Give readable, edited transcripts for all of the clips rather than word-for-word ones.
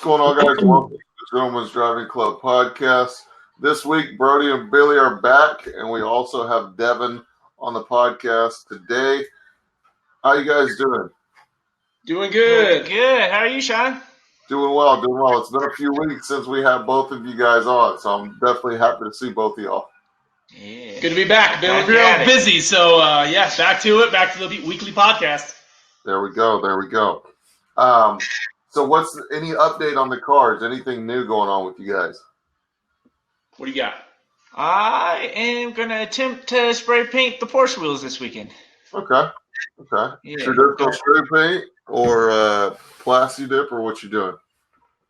going on, guys? Welcome to the Gentleman's Driving Club podcast. This week, Brody and Billy are back, and we also have Devin on the podcast today. How you guys doing? Doing good. Good. How are you, Sean? Doing well, doing well. It's been a few weeks since we had both of you guys on, so I'm definitely happy to see both of y'all. Yeah. Good to be back, Billy. Real busy, so back to it. Back to the weekly podcast. There we go. So what's any update on the cars? Anything new going on with you guys? What do you got? I am going to attempt to spray paint the Porsche wheels this weekend. Okay. Yeah. Traditional spray paint or plasti dip, or what you doing?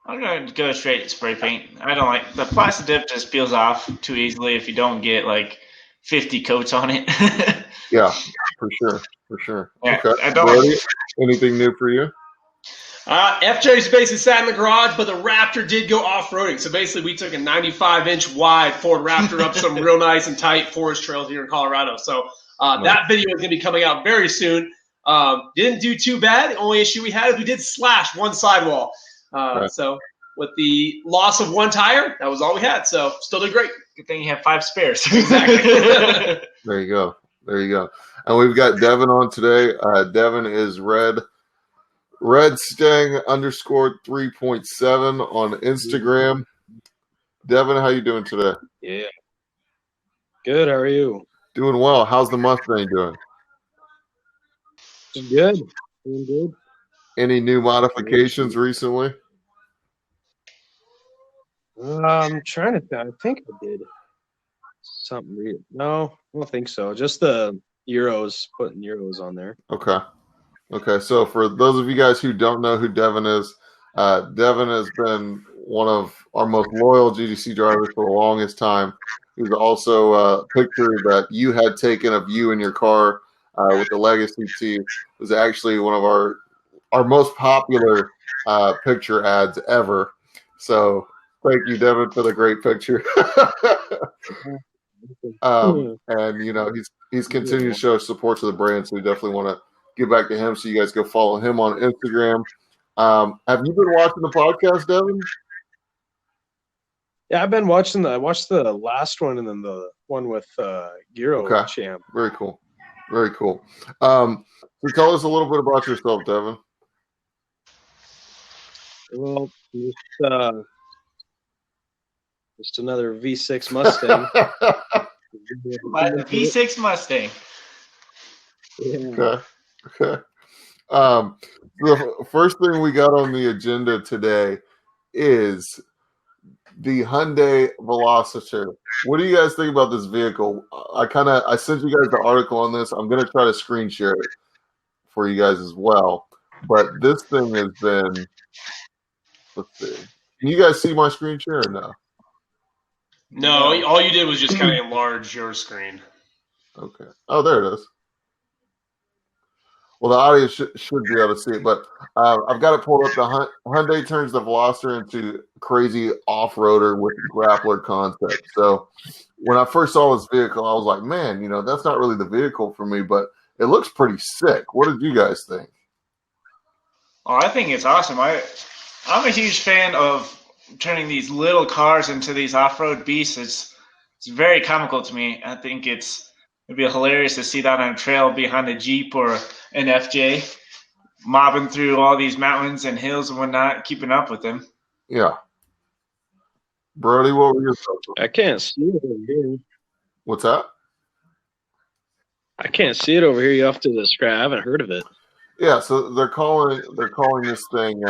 I'm going to go straight to spray paint. I don't like the plastic dip; just peels off too easily if you don't get like 50 coats on it. Yeah, for sure. Yeah, Okay. I don't. Brody, anything new for you? FJ's basically sat in the garage, but the Raptor did go off-roading. So basically, we took a 95-inch wide Ford Raptor up some real nice and tight forest trails here in Colorado. So that video is going to be coming out very soon. Didn't do too bad. The only issue we had is we did slash one sidewall. Right. So with the loss of one tire, that was all we had. So still did great. Good thing you have 5 spares. Exactly. There you go. And we've got Devin on today. Devin is Red Stang _ 3.7 on Instagram. Devin, how you doing today? Yeah. Good. How are you? Doing well. How's the Mustang doing? Good. Doing good. Any new modifications recently? I'm trying to think. I think I did something. No, I don't think so. Just the Euros, putting Euros on there. Okay. So for those of you guys who don't know who Devin is, Devin has been one of our most loyal GDC drivers for the longest time. He's also a picture that you had taken of you in your car with the Legacy T. It was actually one of our most popular picture ads ever. So thank you, Devin, for the great picture. And you know he's continued to show support to the brand, so we definitely want to give back to him. So you guys go follow him on Instagram. Have you been watching the podcast, Devin? Yeah, I've been watching. I watched the last one and then the one with Giro Champ. Very cool. So tell us a little bit about yourself, Devin. Well, just another V6 Mustang. V6 Mustang. Yeah. Okay. The first thing we got on the agenda today is the Hyundai Veloster. What do you guys think about this vehicle? I sent you guys the article on this. I'm gonna try to screen share it for you guys as well. But this thing has been. Let's see. Can you guys see my screen share or no? No, all you did was just kind of enlarge your screen. Okay. Oh, there it is. Well, the audience should be able to see it, but I've got it pulled up. The Hyundai turns the Veloster into crazy off-roader with grappler concept. So when I first saw this vehicle, I was like, man, that's not really the vehicle for me, but it looks pretty sick. What did you guys think? Oh, I think it's awesome. I'm a huge fan of turning these little cars into these off-road beasts. It's very comical to me. I think it'd be hilarious to see that on a trail behind a Jeep or an FJ, mobbing through all these mountains and hills and whatnot, keeping up with them. Yeah. Brody, what were your thoughts? I can't see it over here. What's that? I can't see it over here. You have to describe. I haven't heard of it. Yeah, so they're calling this thing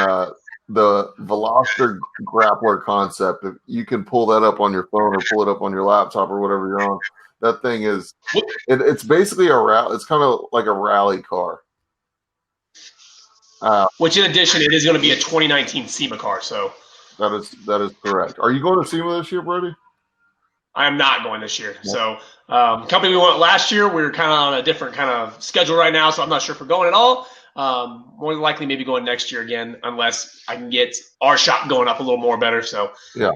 the Veloster grappler concept. If you can pull that up on your phone or pull it up on your laptop or whatever you're on. That thing is, it's basically it's kind of like a rally car. Which, in addition, it is going to be a 2019 SEMA car. So that is correct. Are you going to SEMA this year, Brody? I am not going this year. No. So company we went last year, we're kind of on a different kind of schedule right now, so I'm not sure if we're going at all. More than likely maybe going next year again, unless I can get our shop going up a little more better. So yeah,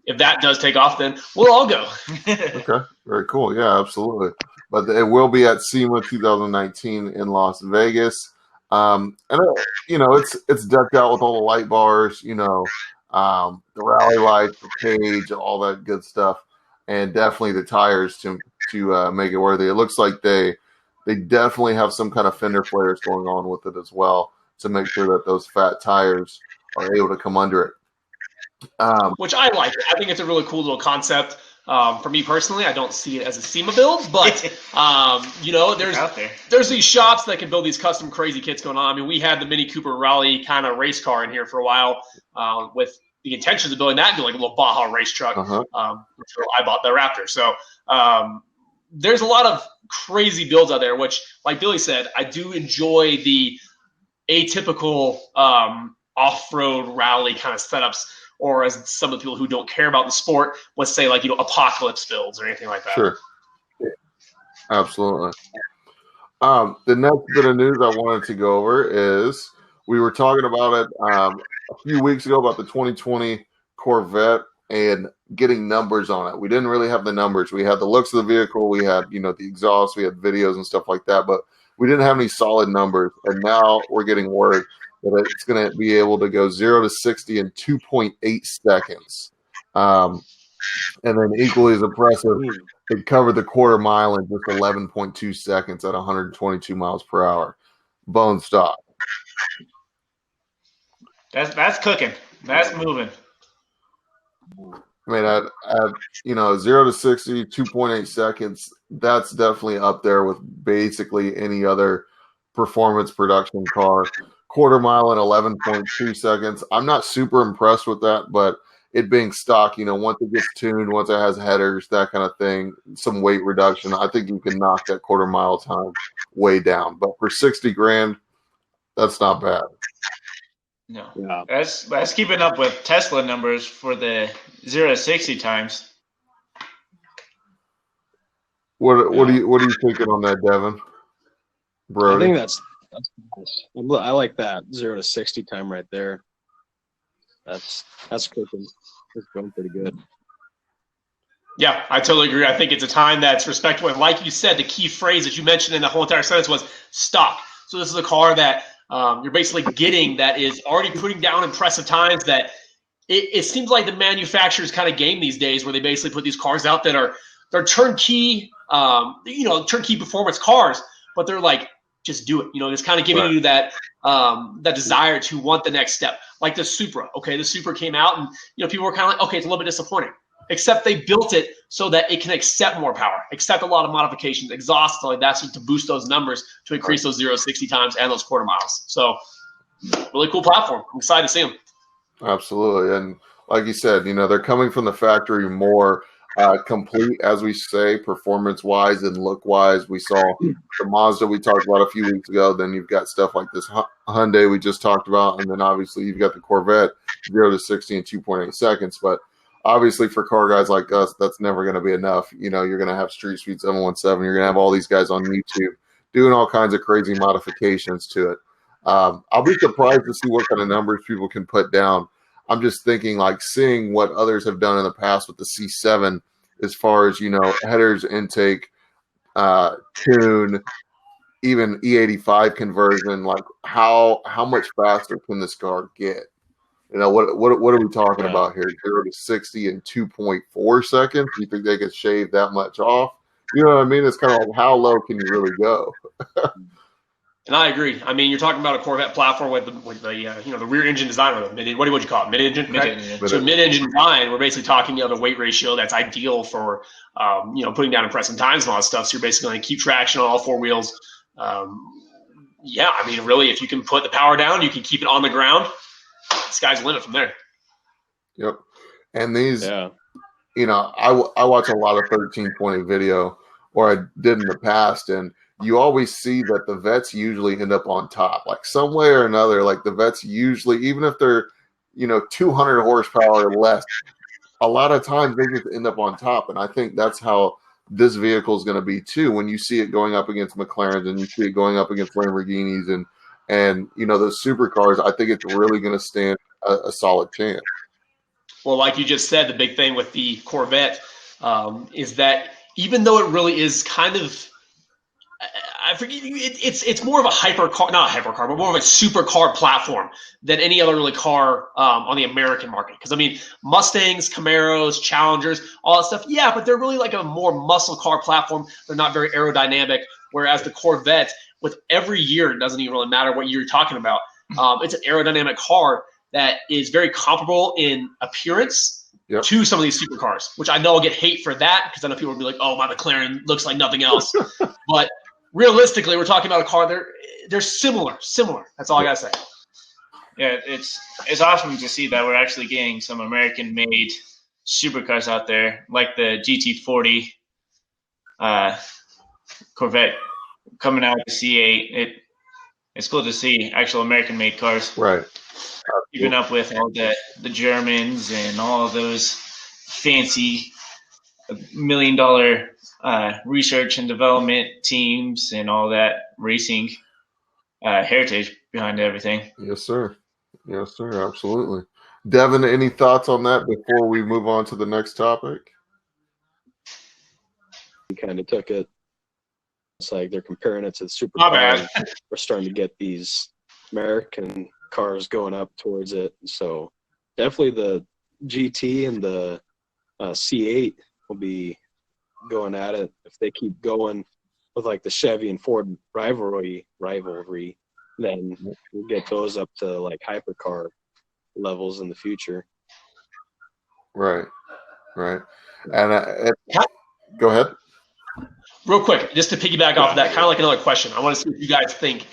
if that does take off, then we'll all go. Okay, very cool. Yeah, absolutely. But it will be at SEMA 2019 in Las Vegas. And it's decked out with all the light bars, the rally lights, the cage, all that good stuff, and definitely the tires to make it worthy. It looks like they definitely have some kind of fender flares going on with it as well to make sure that those fat tires are able to come under it. Which I like. I think it's a really cool little concept. For me personally, I don't see it as a SEMA build, but there's these shops that can build these custom crazy kits going on. I mean, we had the Mini Cooper Raleigh kind of race car in here for a while with the intentions of building that into like a little Baja race truck. Uh-huh. I bought the Raptor. So there's a lot of crazy builds out there, which, like Billy said, I do enjoy the atypical off-road rally kind of setups. Or as some of the people who don't care about the sport would say, like, apocalypse builds or anything like that. Sure. Absolutely. The next bit of news I wanted to go over is we were talking about it a few weeks ago about the 2020 Corvette and getting numbers on it. We didn't really have the numbers. We had the looks of the vehicle. We had, the exhaust. We had videos and stuff like that. But we didn't have any solid numbers. And now we're getting word that it's going to be able to go 0 to 60 in 2.8 seconds. And then equally as impressive, it covered the quarter mile in just 11.2 seconds at 122 miles per hour. Bone stock. That's cooking. That's moving. I mean, at 0 to 60, 2.8 seconds, that's definitely up there with basically any other performance production car. Quarter mile in 11.2 seconds. I'm not super impressed with that, but it being stock, once it gets tuned, once it has headers, that kind of thing, some weight reduction, I think you can knock that quarter mile time way down. But for $60,000, that's not bad. No, yeah. That's keeping up with Tesla numbers for the 0 to 60 times. What are you thinking on that, Devin? Brody? I think that's I like that 0 to 60 time right there. That's cooking. It's going pretty good. Yeah, I totally agree. I think it's a time that's respectable. And like you said, the key phrase that you mentioned in the whole entire sentence was stock. So this is a car that you're basically getting that is already putting down impressive times that it seems like the manufacturer's kind of game these days where they basically put these cars out that they're turnkey, turnkey performance cars, but they're like, just do it. Just kind of giving you that desire to want the next step. Like the Supra. Okay, the Supra came out and people were kind of like, okay, it's a little bit disappointing. Except they built it so that it can accept more power, accept a lot of modifications, exhaust, like that, so to boost those numbers to increase those 0 to 60 times and those quarter miles. So really cool platform. I'm excited to see them. Absolutely. And like you said, they're coming from the factory more complete, as we say, performance-wise and look-wise. We saw the Mazda we talked about a few weeks ago. Then you've got stuff like this Hyundai we just talked about. And then obviously you've got the Corvette 0 to 60 in 2.8 seconds. But obviously for car guys like us, that's never going to be enough. You're going to have Street Speed 717. You're going to have all these guys on YouTube doing all kinds of crazy modifications to it. I'll be surprised to see what kind of numbers people can put down. I'm just thinking, like, seeing what others have done in the past with the C7 as far as, headers, intake, tune, even E85 conversion, like how much faster can this car get? What are we talking about here? 0 to 60 in 2.4 seconds? Do you think they could shave that much off? You know what I mean? It's kind of like, how low can you really go? And I agree. I mean, you're talking about a Corvette platform with the rear engine design, or what would you call it? Mid-engine, right? So mid-engine design, we're basically talking of a weight ratio that's ideal for putting down impressive times and all that stuff. So you're basically going to keep traction on all four wheels. I mean, really, if you can put the power down, you can keep it on the ground. Sky's the limit from there. Yep. And these, I watch a lot of 1320 video, or I did in the past, and you always see that the vets usually end up on top, like some way or another. Like the vets usually, even if they're, 200 horsepower or less, a lot of times they just end up on top. And I think that's how this vehicle is going to be too. When you see it going up against McLarens and you see it going up against Lamborghinis and those supercars, I think it's really going to stand a solid chance. Well, like you just said, the big thing with the Corvette is that even though it really is kind of, I forget. It's more of a hypercar, not a hypercar, but more of a supercar platform than any other really car on the American market. Because I mean, Mustangs, Camaros, Challengers, all that stuff. Yeah, but they're really like a more muscle car platform. They're not very aerodynamic. Whereas the Corvette, with every year, it doesn't even really matter what year you're talking about. It's an aerodynamic car that is very comparable in appearance to some of these supercars, which I know I'll get hate for that because I know people will be like, "Oh, my McLaren looks like nothing else." But realistically, we're talking about a car. They're similar. That's all I gotta say. Yeah, it's awesome to see that we're actually getting some American-made supercars out there, like the GT40 Corvette coming out of the C8. It's cool to see actual American-made cars. Right. Keeping up with all the Germans and all of those fancy $1 million research and development teams and all that racing heritage behind everything. Yes, sir. Yes, sir. Absolutely. Devin, any thoughts on that before we move on to the next topic? We kind of took it. It's like they're comparing it to the supercar. My bad. We're starting to get these American cars going up towards it. So definitely the GT and the C8 will be going at it if they keep going with like the Chevy and Ford rivalry. Then we'll get those up to like hypercar levels in the future. Right. And go ahead. Real quick, just to piggyback off of that, kind of like another question. I want to see what you guys think.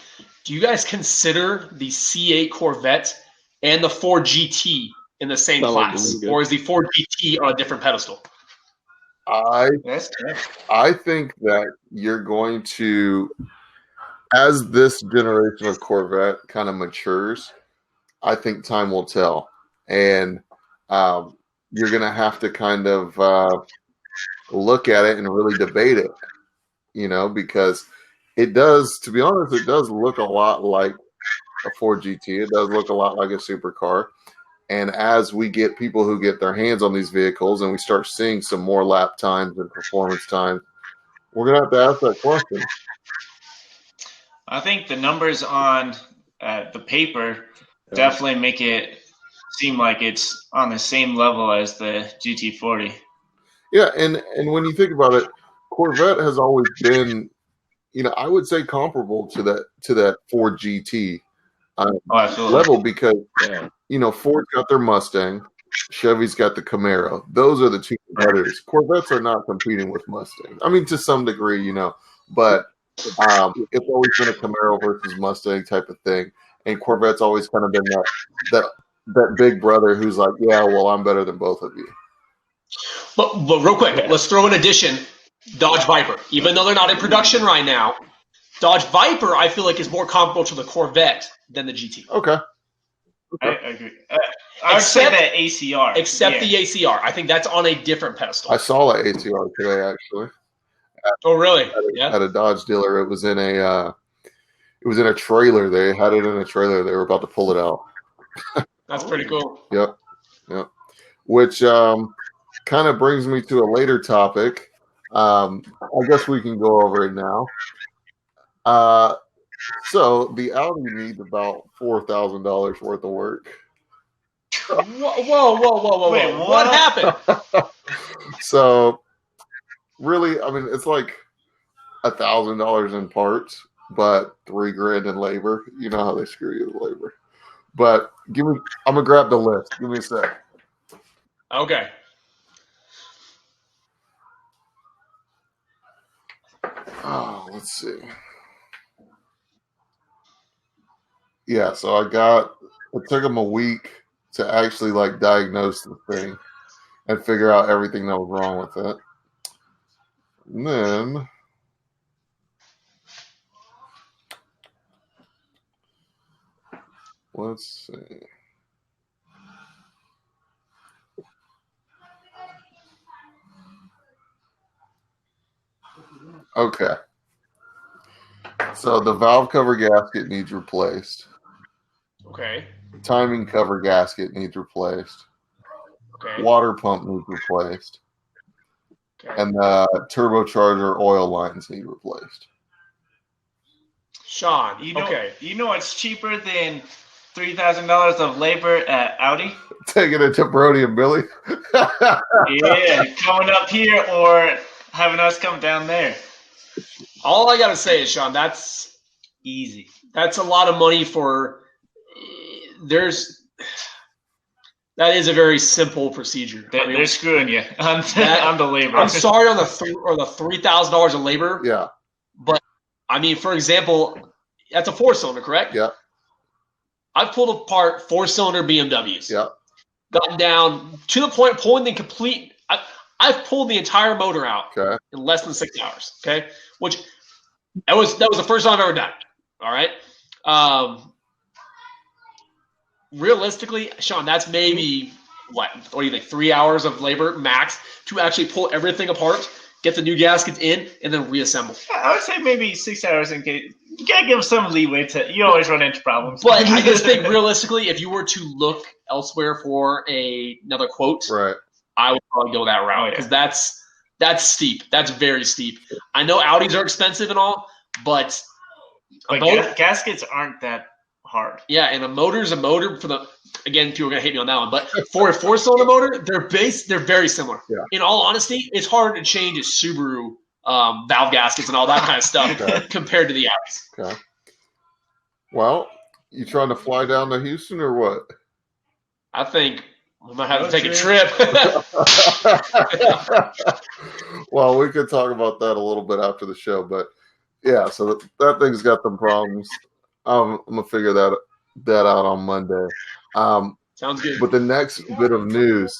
Do you guys consider the C8 Corvette and the Ford GT in the same class, or is the Ford GT on a different pedestal? I think that you're going to, as this generation of Corvette kind of matures, I think time will tell. And you're going to have to kind of look at it and really debate it, because it does, to be honest, it does look a lot like a Ford GT. It does look a lot like a supercar. And as we get people who get their hands on these vehicles and we start seeing some more lap times and performance times, we're going to have to ask that question. I think the numbers on the paper definitely make it seem like it's on the same level as the GT40. Yeah, and when you think about it, Corvette has always been, I would say comparable to that Ford GT level because, Ford's got their Mustang, Chevy's got the Camaro. Those are the two competitors. Corvettes are not competing with Mustangs. I mean, to some degree, but it's always been a Camaro versus Mustang type of thing. And Corvette's always kind of been that big brother who's like, yeah, well, I'm better than both of you. But real quick, let's throw in addition Dodge Viper. Even though they're not in production right now, Dodge Viper, I feel like, is more comparable to the Corvette than the GT. Okay. I agree. I would say that ACR. Except the ACR. I think that's on a different pedestal. I saw that ACR today, actually. Oh, really? At a Dodge dealer. It was in a trailer. They had it in a trailer. They were about to pull it out. That's pretty cool. Yep. Which kind of brings me to a later topic. I guess we can go over it now. So the Audi needs about $4,000 worth of work. Whoa. Wait, what happened? So really, I mean, it's like $1,000 in parts, but $3,000 in labor. You know how they screw you with labor. But I'm gonna grab the list. Give me a sec. Okay. Oh, let's see. Yeah, so it took them a week to actually diagnose the thing and figure out everything that was wrong with it. And then let's see. Okay. So the valve cover gasket needs replaced. Okay. Timing cover gasket needs replaced. Okay. Water pump needs replaced. Okay. And the turbocharger oil lines need replaced. Sean, You know, okay. you know what's cheaper than $3,000 of labor at Audi? Taking it to Brody and Billy. Yeah, coming up here or having us come down there. All I got to say is, Sean, that's Easy. a lot of money for that is a very simple procedure. They're screwing you on the labor. I'm sorry on the $3,000 of labor. Yeah. But I mean, for example, that's a 4-cylinder, correct? Yeah. I've pulled apart 4-cylinder BMWs. Yeah. Gotten down to the point pulling the complete. I've pulled the entire motor out in less than 6 hours. Okay, which that was the first time I've ever done it. All right. Realistically, Sean, that's maybe what do you think? 3 hours of labor max to actually pull everything apart, get the new gaskets in, and then reassemble. I would say maybe 6 hours in case. You gotta give them some leeway you always run into problems. But I just think realistically, if you were to look elsewhere for another quote, Right. I would probably go that route because that's steep. That's very steep. I know Audis are expensive and all, but gaskets aren't that hard. Yeah, and a motor is a motor for again, people are gonna hate me on that one, but for a 4-cylinder motor, they're very similar. Yeah. In all honesty, it's harder to change a Subaru valve gaskets and all that kind of stuff compared to the Audis. Okay. Well, you trying to fly down to Houston or what? I think we might have to take a trip. Well, we could talk about that a little bit after the show, but yeah, so that thing's got some problems. I'm gonna figure that out on Monday. Sounds good. But the next bit of news,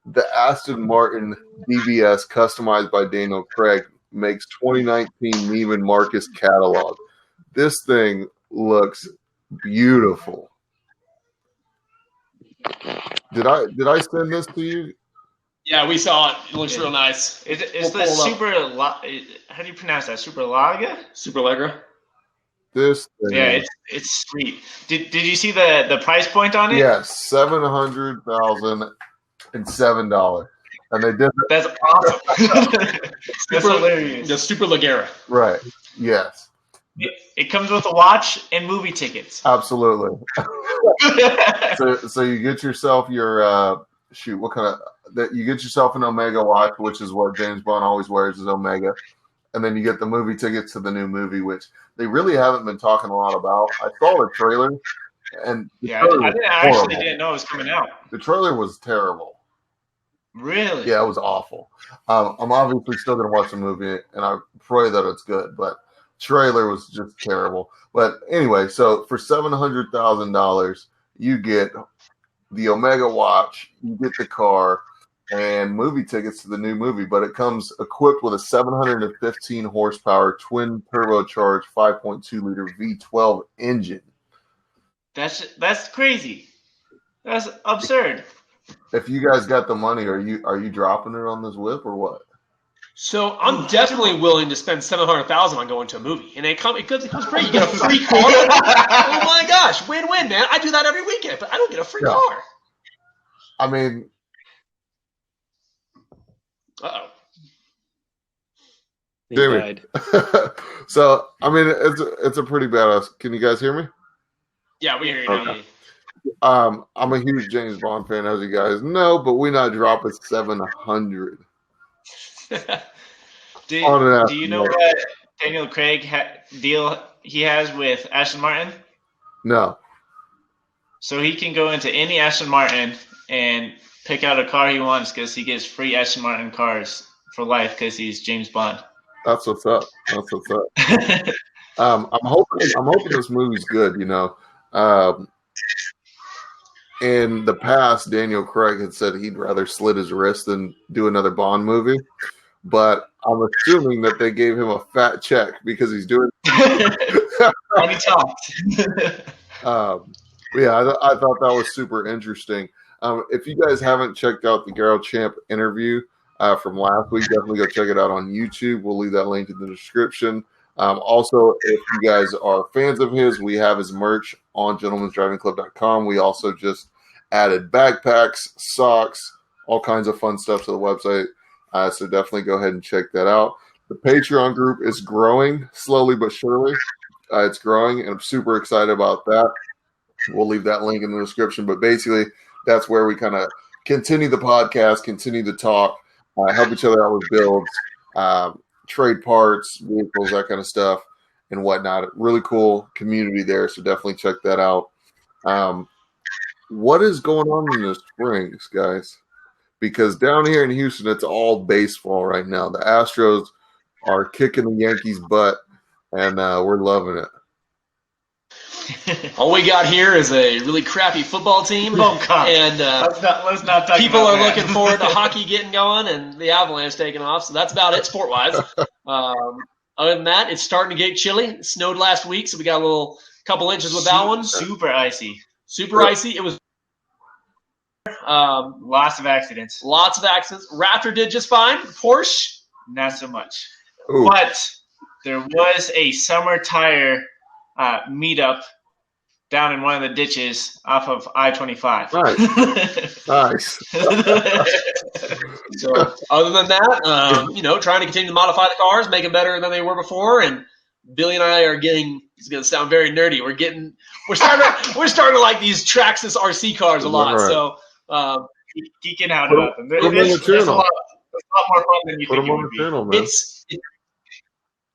the Aston Martin DBS customized by Daniel Craig makes 2019 Neiman Marcus catalog. This thing looks beautiful. Did I send this to you? Yeah, we saw it. It looks real nice. It's the Super. How do you pronounce that? Superlaga? Superlegra. This thing. Yeah, it's sweet. Did you see the price point on it? Yes, $700,007, and they did. That's awesome. That's hilarious. The Superleggera. Right. Yes. It comes with a watch and movie tickets. Absolutely. So you get yourself your what kind of that? You get yourself an Omega watch, which is what James Bond always wears is Omega, and then you get the movie tickets to the new movie, which they really haven't been talking a lot about. I saw the trailer, and I actually didn't know it was coming out. The trailer was terrible. Really? Yeah, it was awful. I'm obviously still going to watch the movie, and I pray that it's good, but trailer was just terrible. But anyway, so for $700,000, you get the Omega watch, you get the car, and movie tickets to the new movie, but it comes equipped with a 715 horsepower twin turbocharged 5.2 liter V12 engine. That's crazy. That's absurd. If you guys got the money, are you dropping it on this whip or what? So I'm definitely willing to spend $700,000 on going to a movie, and it comes free. You get a free car. Oh my gosh, win-win, man! I do that every weekend, but I don't get a free car. I mean. Uh-oh. He died. So, I mean, it's a pretty badass. Can you guys hear me? Yeah, we hear you now. I'm a huge James Bond fan, as you guys know, but we not dropping 700. Do you know what Daniel Craig deal he has with Aston Martin? No. So he can go into any Aston Martin and pick out a car he wants because he gets free Aston Martin cars for life because he's James Bond. That's what's up. I'm hoping this movie's good. You know, in the past, Daniel Craig had said he'd rather slit his wrist than do another Bond movie. But I'm assuming that they gave him a fat check because he's doing. And he talked. Yeah, I thought that was super interesting. If you guys haven't checked out the Garrow Champ interview from last week, definitely go check it out on YouTube. We'll leave that link in the description. Also, if you guys are fans of his, we have his merch on gentlemansdrivingclub.com. We also just added backpacks, socks, all kinds of fun stuff to the website. So definitely go ahead and check that out. The Patreon group is growing slowly but surely. It's growing, and I'm super excited about that. We'll leave that link in the description. But basically, that's where we kind of continue the podcast, continue to talk, help each other out with builds, trade parts, vehicles, that kind of stuff, and whatnot. Really cool community there, so definitely check that out. What is going on in the Springs, guys? Because down here in Houston, it's all baseball right now. The Astros are kicking the Yankees' butt, and we're loving it. All we got here is a really crappy football team. Oh, God. And Let's not talk people about are that. looking forward to hockey getting going and the Avalanche taking off. So that's about it sport-wise. Other than that, it's starting to get chilly. It snowed last week, so we got a little couple inches with that one. Super icy. Super icy. It was Lots of accidents. lots of accidents. Raptor did just fine. Porsche, Not so much. Ooh. But there was a summer tire meetup down in one of the ditches off of I-25. Nice. Nice. So other than that, trying to continue to modify the cars, make them better than they were before. And Billy and I are getting. It's going to sound very nerdy. We're starting to like these Traxxas RC cars a lot. Right. So Geeking out about them. Put them on the It's a channel. lot more fun than you Put think them it on would the be. channel, man.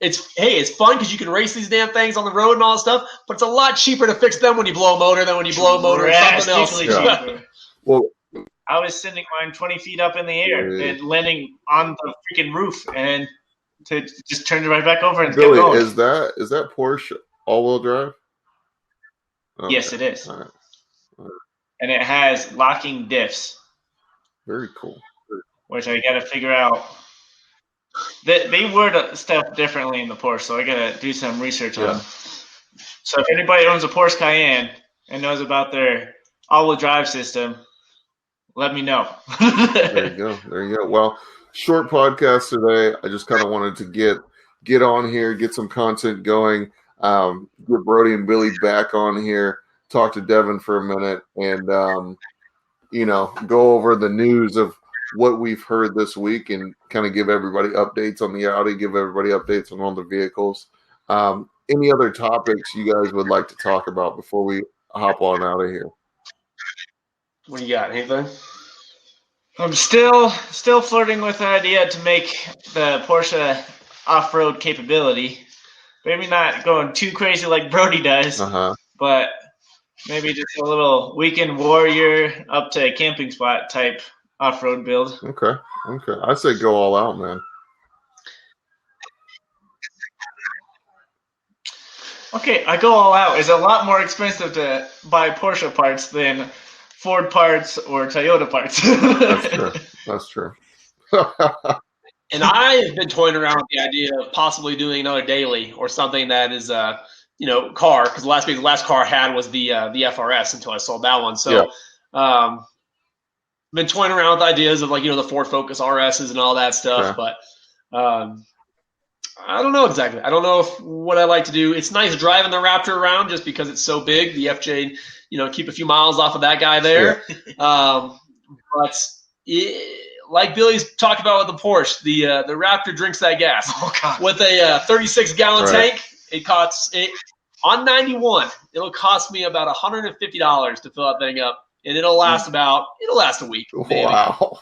It's fun because you can race these damn things on the road and all that stuff. But it's a lot cheaper to fix them when you blow a motor than when you blow a motor or something else. Drastically Yeah. cheaper. Well, I was sending mine 20 feet up in the air Yeah. and landing on the freaking roof, and to just turn it right back over and Billy, kept going. is that Porsche all-wheel drive? Okay. Yes, it is. All right. And it has locking diffs, Very cool. which I got to figure out. They word stuff differently in the Porsche, so I got to do some research on them. So if anybody owns a Porsche Cayenne and knows about their all-wheel drive system, let me know. There you go. There you go. Well, short podcast today. I just kind of wanted to get on here, get some content going, get Brody and Billy back on here, talk to Devin for a minute, and go over the news of what we've heard this week and kind of give everybody updates on the Audi, give everybody updates on all the vehicles. Any other topics you guys would like to talk about before we hop on out of here? What do you got? Anything? I'm still flirting with the idea to make the Porsche off-road capability. Maybe not going too crazy like Brody does, but maybe just a little weekend warrior up to a camping spot type off-road build. Okay. I say go all out, man. Okay, I go all out. It's a lot more expensive to buy Porsche parts than Ford parts or Toyota parts. That's true. And I have been toying around with the idea of possibly doing another daily or something that is car, because the last car I had was the FRS until I sold that one. So been toying around with ideas of the Ford Focus RSs and all that stuff, but I don't know exactly. I don't know what I like to do. It's nice driving the Raptor around just because it's so big. The FJ, keep a few miles off of that guy there. But like Billy's talked about with the Porsche, the Raptor drinks that gas. Oh, God. With a 36-gallon tank, it costs on 91. It'll cost me about $150 to fill that thing up, and it'll last a week. Maybe. Wow.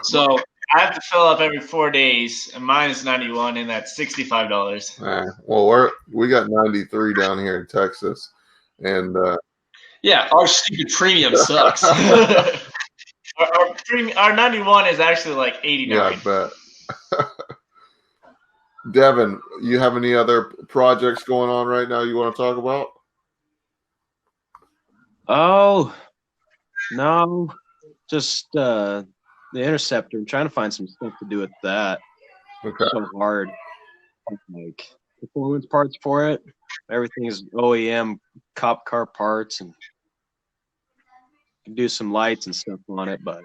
So I have to fill up every 4 days, and mine is 91, and that's $65. Well, we got 93 down here in Texas, and our stupid premium sucks. Our 91 is actually like 89. yeah, I bet. Devin, you have any other projects going on right now you want to talk about? Oh, no, just the Interceptor. I'm trying to find some stuff to do with that. Okay. It's so hard. Like performance parts for it. Everything is OEM cop car parts, and can do some lights and stuff on it, but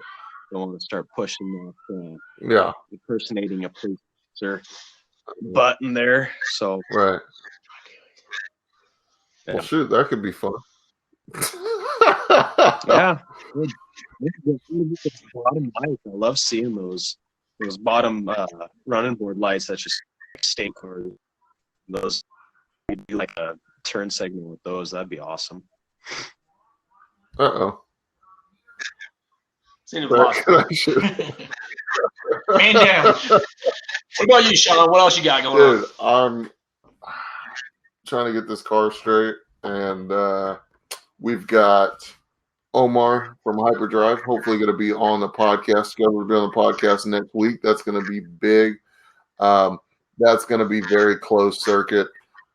don't want to start pushing that impersonating a police officer button there. So Right. Well, shoot, that could be fun. yeah. Bottom lights. I love seeing those bottom running board lights. That's just state cars. Those we do like a turn segment with those, that'd be awesome. Uh-oh. Seemed impossible. Man down. What about you, Sean? What else you got going Dude, on? I'm trying to get this car straight, and we've got Omar from Hyperdrive, hopefully going to be on the podcast. Scheduled to be on the podcast next week. That's going to be big. That's going to be very closed circuit.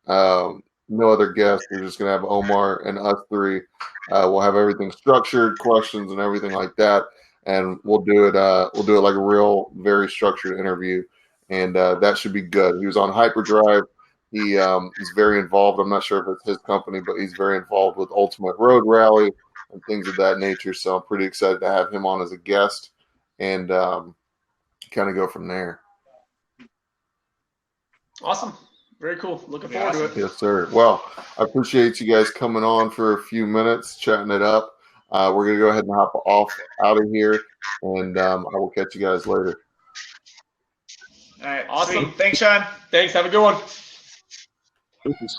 No other guests. We're just going to have Omar and us three. We'll have everything structured, questions, and everything like that, and we'll do it. We'll do it like a real, very structured interview, and that should be good. He was on Hyperdrive. He's very involved. I'm not sure if it's his company, but he's very involved with Ultimate Road Rally and things of that nature. So I'm pretty excited to have him on as a guest and kind of go from there. Awesome. Very cool. Looking forward to it. Yes, sir. Well, I appreciate you guys coming on for a few minutes, chatting it up. We're going to go ahead and hop off out of here, and I will catch you guys later. All right. Awesome. Sweet. Thanks, Sean. Thanks. Have a good one. Oops.